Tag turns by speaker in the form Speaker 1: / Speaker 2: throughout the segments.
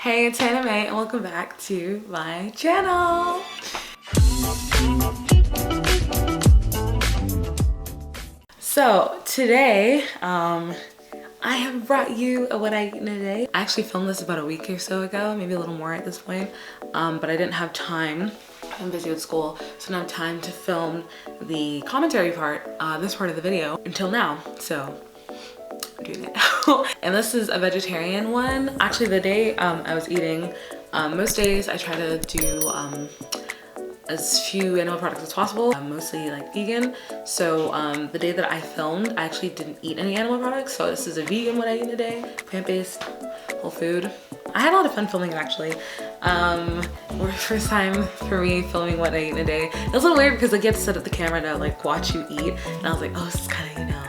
Speaker 1: Hey, it's HanaMay and welcome back to my channel. So today, I have brought you a what I eat in a day. I actually filmed this about a week or so ago, maybe a little more at this point, but I didn't have time. I'm busy with school, so I don't have time to film the commentary part, this part of the video, until now, so I'm doing it now. And this is a vegetarian one. Actually, the day I was eating, most days I try to do as few animal products as possible, mostly like vegan. So the day that I filmed, I actually didn't eat any animal products. So this is a vegan what I eat in a day, plant-based, whole food. I had a lot of fun filming it actually. First time for me filming what I eat in a day. It was a little weird because I get to set up the camera to like watch you eat. And I was like, oh, this is kind of, you know,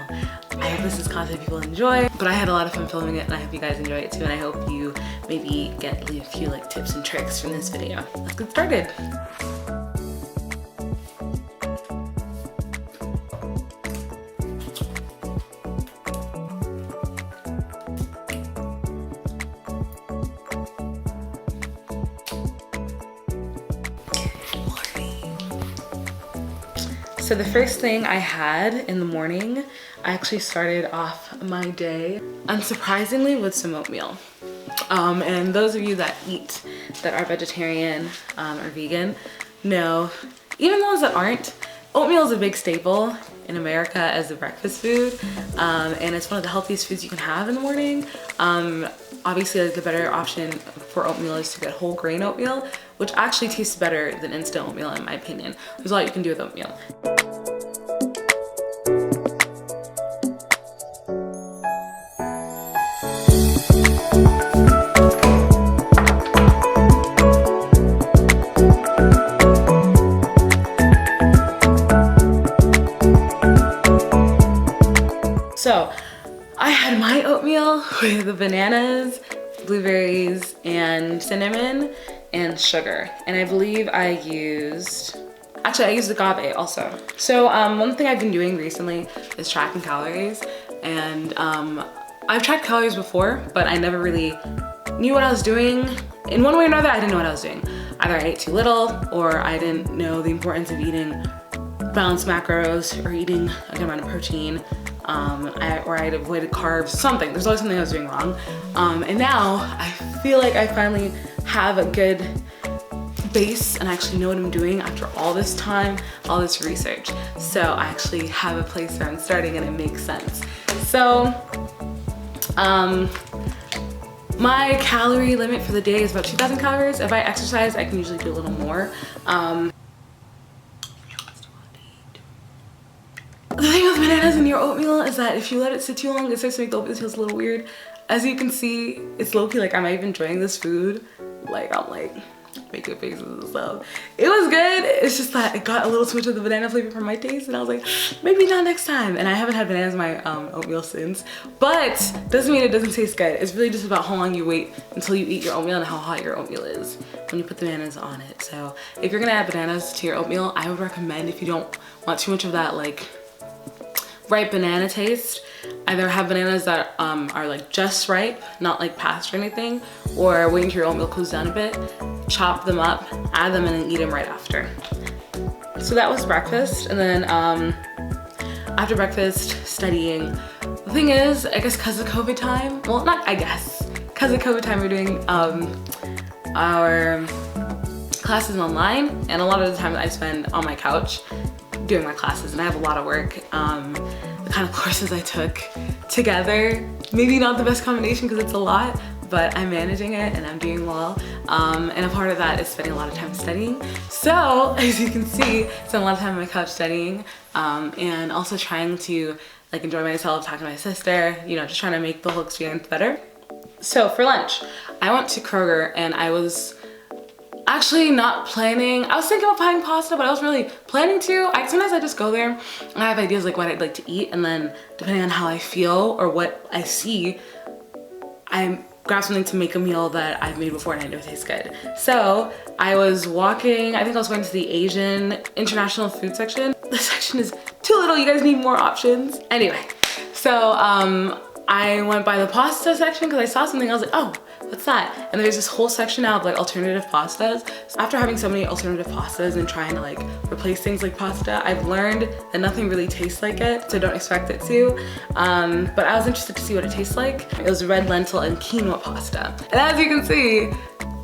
Speaker 1: I hope this is content people enjoy. But I had a lot of fun filming it and I hope you guys enjoy it too. And I hope you maybe get a few like tips and tricks from this video. Let's get started. So the first thing I had in the morning, I actually started off my day, unsurprisingly, with some oatmeal. And those of you that eat, that are vegetarian or vegan, know, even those that aren't, oatmeal is a big staple in America as a breakfast food. And it's one of the healthiest foods you can have in the morning. Obviously, like, the better option for oatmeal is to get whole grain oatmeal, which actually tastes better than instant oatmeal in my opinion. There's a lot you can do with oatmeal. So I had my oatmeal with the bananas, blueberries, and cinnamon and sugar. And I believe I used agave also. So one thing I've been doing recently is tracking calories. And I've tracked calories before, but I never really knew what I was doing. In one way or another, I didn't know what I was doing. Either I ate too little or I didn't know the importance of eating balanced macros or eating a good amount of protein. Or I had avoided carbs, something. There's always something I was doing wrong. And now I feel like I finally have a good base and I actually know what I'm doing after all this time, all this research. So I actually have a place where I'm starting and it makes sense. So my calorie limit for the day is about 2,000 calories. If I exercise, I can usually do a little more. The thing with bananas in your oatmeal is that if you let it sit too long, it starts to make the oatmeal taste a little weird. As you can see, it's low-key like I'm not even enjoying this food. Like I'm like making faces and stuff. It was good. It's just that it got a little too much of the banana flavor for my taste, and I was like, maybe not next time. And I haven't had bananas in my oatmeal since. But doesn't mean it doesn't taste good. It's really just about how long you wait until you eat your oatmeal and how hot your oatmeal is when you put the bananas on it. So if you're gonna add bananas to your oatmeal, I would recommend, if you don't want too much of that like ripe banana taste, either have bananas that are like just ripe, not like past or anything, or wait until your oatmeal cools down a bit, chop them up, add them, and then eat them right after. So that was breakfast, and then after breakfast, studying. The thing is, I guess because of COVID time, well, not I guess, because of COVID time, we're doing our classes online, and a lot of the time I spend on my couch doing my classes, and I have a lot of work. The kind of courses I took together, maybe not the best combination because it's a lot, but I'm managing it and I'm doing well. And a part of that is spending a lot of time studying. So as you can see, spend a lot of time on my couch studying, and also trying to like enjoy myself, talking to my sister, you know, just trying to make the whole experience better. So for lunch, I went to Kroger and I was actually not planning. I was thinking about buying pasta, but I wasn't really planning to. Sometimes I just go there and I have ideas like what I'd like to eat, and then depending on how I feel or what I see, I grab something to make a meal that I've made before and I know tastes good. So I was walking, I think I was going to the Asian international food section. The section is too little, you guys need more options. Anyway, so I went by the pasta section because I saw something, I was like, oh, what's that? And there's this whole section now of like alternative pastas. So after having so many alternative pastas and trying to like replace things like pasta, I've learned that nothing really tastes like it, so don't expect it to. But I was interested to see what it tastes like. It was red lentil and quinoa pasta. And as you can see,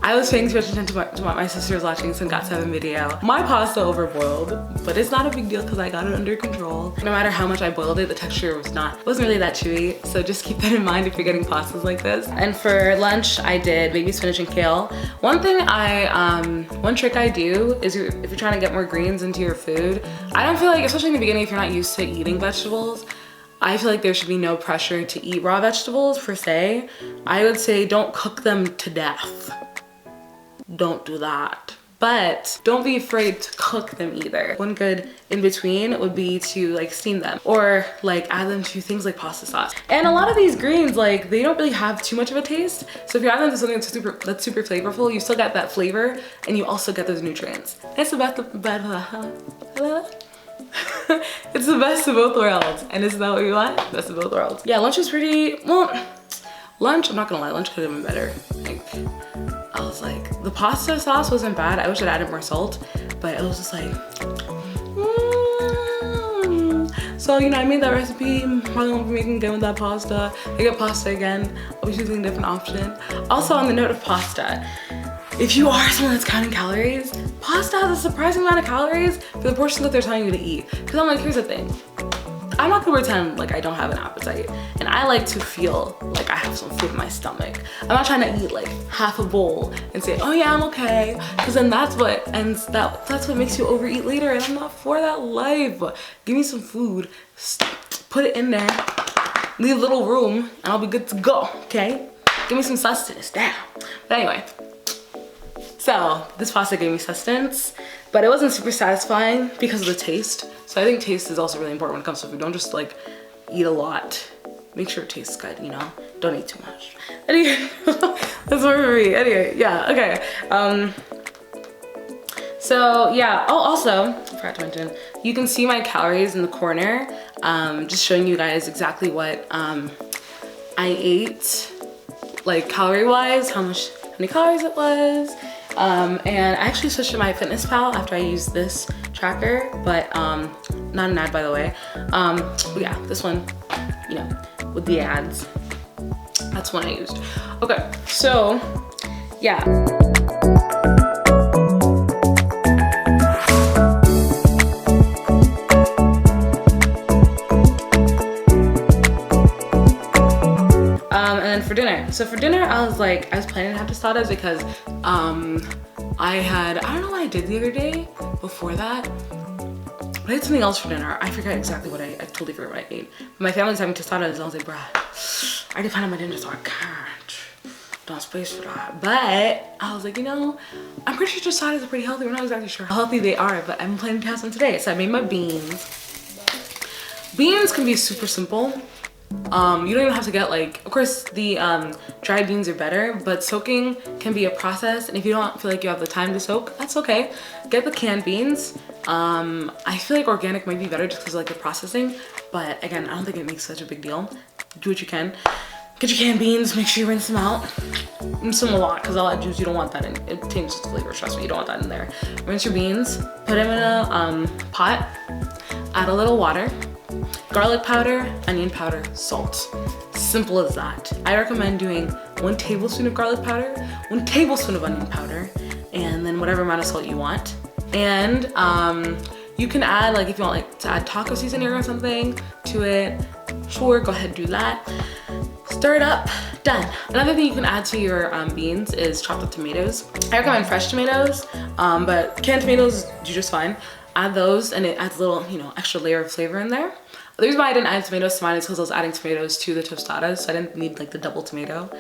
Speaker 1: I was paying too much attention to what my sister was watching some Got7 video. My pasta overboiled, but it's not a big deal because I got it under control. No matter how much I boiled it, the texture wasn't really that chewy. So just keep that in mind if you're getting pastas like this. And for lunch, I did baby spinach and kale. One trick I do is if you're trying to get more greens into your food, I don't feel like, especially in the beginning, if you're not used to eating vegetables, I feel like there should be no pressure to eat raw vegetables per se. I would say don't cook them to death. Don't do that. But don't be afraid to cook them either. One good in between would be to like steam them or like add them to things like pasta sauce. And a lot of these greens, like they don't really have too much of a taste. So if you add them to something that's super flavorful, you still get that flavor and you also get those nutrients. It's the best it's the best of both worlds. And isn't that what you want? Best of both worlds. Yeah, lunch was pretty, well, lunch, I'm not gonna lie, lunch could have been better. Like, I was like, the pasta sauce wasn't bad. I wish I'd added more salt, but it was just like, So, you know, I made that recipe. Probably won't be making again with that pasta. I get pasta again. I'll be choosing a different option. Also, on the note of pasta, if you are someone that's counting calories, pasta has a surprising amount of calories for the portions that they're telling you to eat. Because I'm like, here's the thing. I'm not gonna pretend like I don't have an appetite, and I like to feel like I have some food in my stomach. I'm not trying to eat like half a bowl and say, oh yeah, I'm okay, because then that's what makes you overeat later, and I'm not for that life. Give me some food, put it in there, leave a little room, and I'll be good to go, okay? Give me some sustenance, damn. But anyway, so this pasta gave me sustenance, but it wasn't super satisfying because of the taste. So I think taste is also really important when it comes to food. Don't just like eat a lot. Make sure it tastes good, you know? Don't eat too much. Anyway, that's more for me. Anyway, yeah, okay. So yeah, oh also, I forgot to mention, you can see my calories in the corner. Just showing you guys exactly what I ate, like calorie-wise, how many calories it was. And I actually switched to my MyFitnessPal after I used this tracker, but not an ad, by the way. But yeah, this one, you know, with the ads, that's one I used. Okay, so yeah. And then for dinner. So for dinner, I was planning to have tostadas because I don't know what I did the other day before that, but I had something else for dinner. I forgot exactly what I totally forgot what I ate. But my family's having tostadas, and I was like, bruh, I already planned on my dinner, so I can't. Don't have space for that. But I was like, you know, I'm pretty sure tostadas are pretty healthy. We're not exactly sure how healthy they are, but I'm planning to have some today. So I made my beans. Beans can be super simple. You don't even have to get like, of course the dried beans are better, but soaking can be a process, and if you don't feel like you have the time to soak, that's okay. Get the canned beans. I feel like organic might be better just because of like the processing, but again, I don't think it makes such a big deal. Do what you can. Get your canned beans, make sure you rinse them out. Rinse them a lot because all that juice, you don't want that in, it changes the flavor, trust me, you don't want that in there. Rinse your beans, put them in a pot, add a little water, garlic powder, onion powder, salt. Simple as that. I recommend doing 1 tablespoon of garlic powder, 1 tablespoon of onion powder, and then whatever amount of salt you want. And you can add, like if you want like to add taco seasoning or something to it, sure, go ahead and do that. Stir it up, done. Another thing you can add to your beans is chopped up tomatoes. I recommend fresh tomatoes, but canned tomatoes do just fine. Add those and it adds a little, you know, extra layer of flavor in there. The reason why I didn't add tomatoes to mine is because I was adding tomatoes to the tostadas, so I didn't need like the double tomato.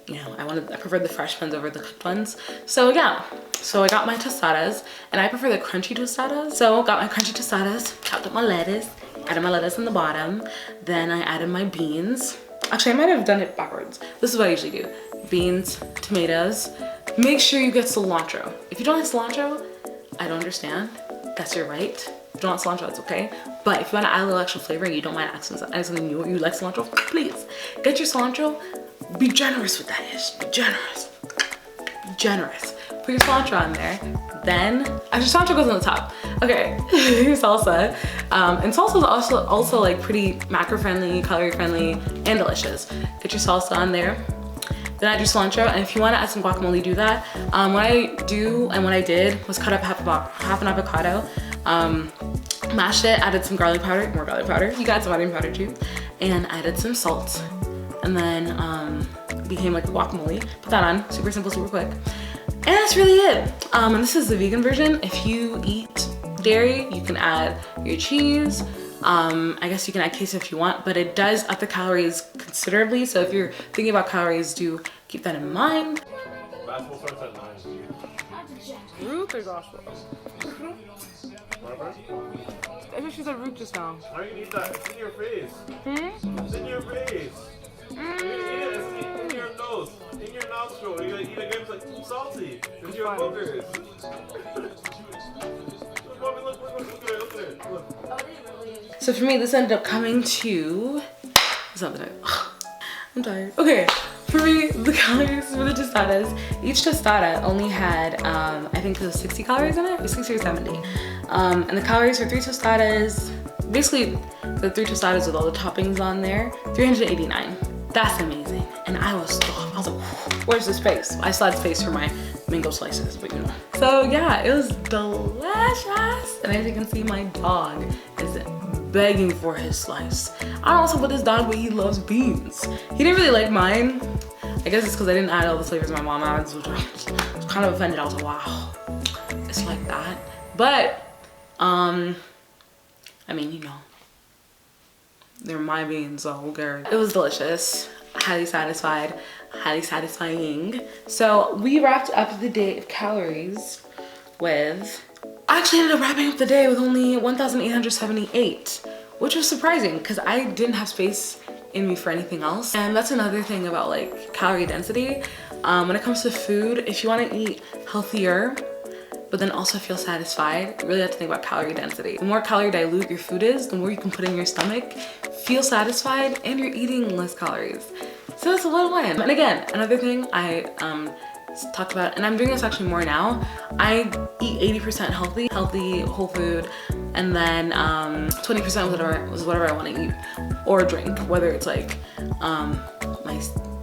Speaker 1: You know, I preferred the fresh ones over the cooked ones. So yeah, so I got my tostadas, and I prefer the crunchy tostadas. So got my crunchy tostadas, chopped up my lettuce, added my lettuce in the bottom, then I added my beans. Actually, I might have done it backwards. This is what I usually do. Beans, tomatoes. Make sure you get cilantro. If you don't like cilantro, I don't understand. That's your right. If you don't want cilantro, that's okay. But if you want to add a little extra flavor and you don't mind adding something new, you like cilantro, please get your cilantro. Be generous with that ish. Be generous. Be generous. Put your cilantro on there. Then, actually cilantro goes on the top. Okay, your salsa. And salsa is also like pretty macro friendly, calorie friendly, and delicious. Get your salsa on there. Then add your cilantro, and if you want to add some guacamole, do that. What I do and what I did was cut up half an avocado, mashed it, added some garlic powder, more garlic powder. You got some onion powder too, and added some salt, and then became like a guacamole. Put that on, super simple, super quick, and that's really it. And this is the vegan version. If you eat dairy, you can add your cheese. I guess you can add queso if you want, but it does up the calories considerably. So if you're thinking about calories, do keep that in mind.
Speaker 2: Basketball starts at 9.
Speaker 1: Root or gospel? I think she said root just now.
Speaker 2: How do you need that? It's in your face. It's in your face. It's in your nose. In your nostril. You gotta eat it again. It's like salty. It's your boogers. Look at it. Look.
Speaker 1: So for me, this ended up coming to something. I'm tired. Okay, for me, the calories for the tostadas, each tostada only had, I think it was 60 calories in it, or 60 or 70. And the calories for 3 tostadas, basically the 3 tostadas with all the toppings on there, 389. That's amazing. And I was like, where's the space? I still had space for my mango slices, but you know. So yeah, it was delicious. And as you can see, my dog is begging for his slice. I don't know what's up with this dog, but he loves beans. He didn't really like mine. I guess it's because I didn't add all the flavors my mom adds, which I was kind of offended. I was like, wow, it's like that. But, I mean, you know, they're my beans, so who cares? It was delicious, highly satisfied, highly satisfying. So we wrapped up the day of calories with, I actually ended up wrapping up the day with only 1,878, which was surprising because I didn't have space in me for anything else. And that's another thing about like calorie density. When it comes to food, if you want to eat healthier, but then also feel satisfied, you really have to think about calorie density. The more calorie dilute your food is, the more you can put in your stomach, feel satisfied, and you're eating less calories. So it's a win-win. And again, another thing I talked about, and I'm doing this actually more now, I eat 80% healthy, whole food, and then 20% was whatever I want to eat or drink, whether it's like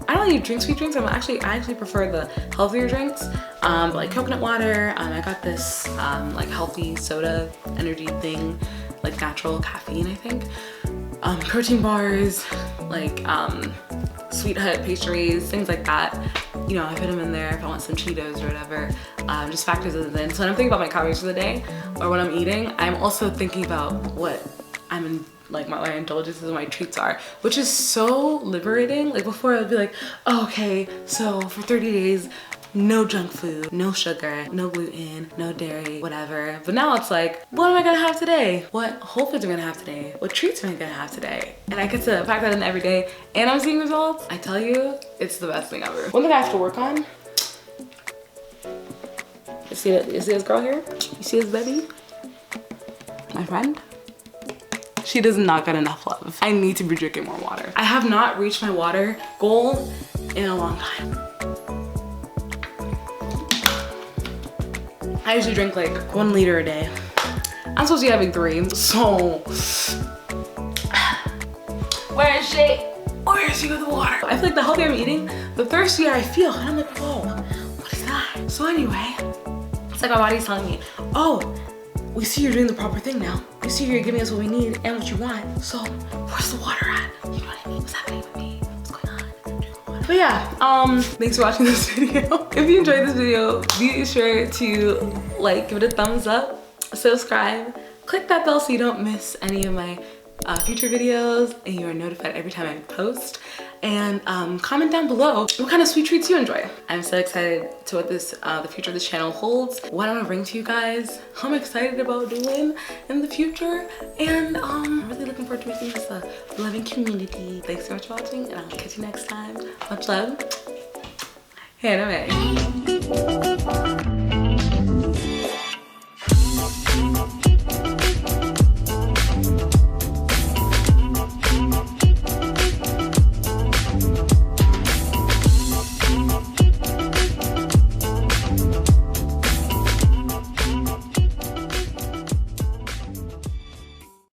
Speaker 1: I don't eat sweet drinks. I actually prefer the healthier drinks, but like coconut water. I got this like healthy soda energy thing, like natural caffeine, I think. Protein bars, like Sweet Hut pastries, things like that. You know, I put them in there if I want some Cheetos or whatever. Just factors those in. So when I'm thinking about my calories for the day or what I'm eating, I'm also thinking about what I'm in, like my indulgences and my treats are, which is so liberating. Like before I'd be like, oh, okay, so for 30 days, no junk food, no sugar, no gluten, no dairy, whatever. But now it's like, what am I gonna have today? What whole foods am I gonna have today? What treats am I gonna have today? And I get to pack that in every day and I'm seeing results. I tell you, it's the best thing ever. One thing I have to work on, you see this girl here? You see this baby? My friend? She does not get enough love. I need to be drinking more water. I have not reached my water goal in a long time. I usually drink like 1 liter a day. I'm supposed to be having 3, so. Where is she? Where is she with the water? I feel like the healthier I'm eating, the thirstier I feel. And I'm like, whoa, what is that? So anyway, it's like my body's telling me, oh, we see you're doing the proper thing now. We see you're giving us what we need and what you want. So where's the water at? You know what I mean? What's happening with me? What's going on? But yeah, thanks for watching this video. If you enjoyed this video, be sure to like, give it a thumbs up, subscribe, click that bell so you don't miss any of my future videos and you are notified every time I post. And comment down below what kind of sweet treats you enjoy. I'm so excited to what this the future of this channel holds, what I'm gonna bring to you guys, how I'm excited about doing in the future, and I'm really looking forward to making this a loving community. Thanks so much for watching, and I'll catch you next time. Much love. HanaMay.